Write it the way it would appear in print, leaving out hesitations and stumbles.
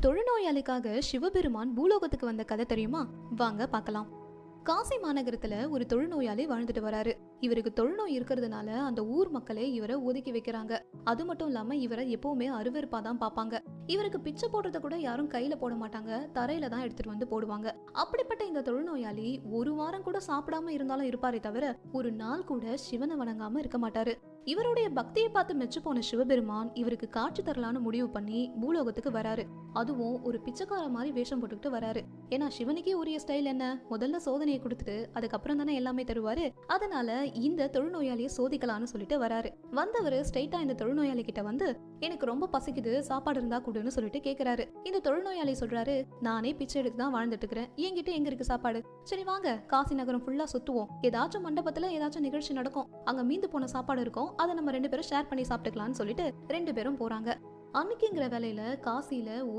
தொழுநோயாளிக்காக சிவபெருமான் பூலோகத்துக்கு வந்த கதை தெரியுமா? வாங்க பார்க்கலாம். காசி மாநகரத்துல ஒரு தொழுநோயாளி வாழ்ந்துட்டு வராரு. இவருக்கு தொழுநோய் இருக்கிறதுனால அந்த ஊர் மக்களே இவரை ஒதுக்கி வைக்கிறாங்க. அது மட்டும் இல்லாம இவரை எப்பவுமே அருவருப்பா தான் பாப்பாங்க. இவருக்கு பிச்சை போடுறத கூட யாரும் கையில போட மாட்டாங்க, தரையில தான் எடுத்துட்டு வந்து போடுவாங்க. அப்படிப்பட்ட இந்த தொழுநோயாளி ஒரு வாரம் கூட சாப்பிடாம இருந்தாலும் இருப்பாரே தவிர ஒரு நாள் கூட சிவனை வணங்காம இருக்க மாட்டாரு. இவருடைய பக்தியை பார்த்து மெச்சு போன சிவபெருமான் இவருக்கு காட்சி தரலான்னு முடிவு பண்ணி பூலோகத்துக்கு வராரு. அதுவும் ஒரு பிச்சைக்கார மாதிரி வேஷம் போட்டுக்கிட்டு வராரு. ஏன்னா சிவனுக்கே உரிய ஸ்டைல் என்ன, முதல்ல சோதனையை கொடுத்துட்டு அதுக்கப்புறம் தானே எல்லாமே தருவாரு. அதனால இந்த தொழுநோயாளியை சோதிக்கலாம்னு சொல்லிட்டு வராரு. வந்தவர் ஸ்ட்ரைட்டா இந்த தொழுநோயாளி கிட்ட வந்து, எனக்கு ரொம்ப பசிக்குது, சாப்பாடு இருந்தா கொடுன்னு சொல்லிட்டு கேக்குறாரு. இந்த தொழுநோயாளி சொல்றாரு, நானே பிச்சை எடுத்து தான் வாழ்ந்துட்டு இருக்கிறேன், என்கிட்ட எங்க இருக்கு சாப்பாடு? சரி வாங்க காசி நகரம் ஃபுல்லா சுத்துவோம், ஏதாச்சும் மண்டபத்துல ஏதாச்சும் நிகழ்ச்சி நடக்கும், அங்க மீந்து போன சாப்பாடு இருக்கும், அதை நம்ம 2 பேரும் ஷேர் பண்ணி சாப்பிட்டுக்கலாம்னு சொல்லிட்டு 2 பேரும் போறாங்க. அன்னைக்குங்கிற வேலையில காசியில ஒரு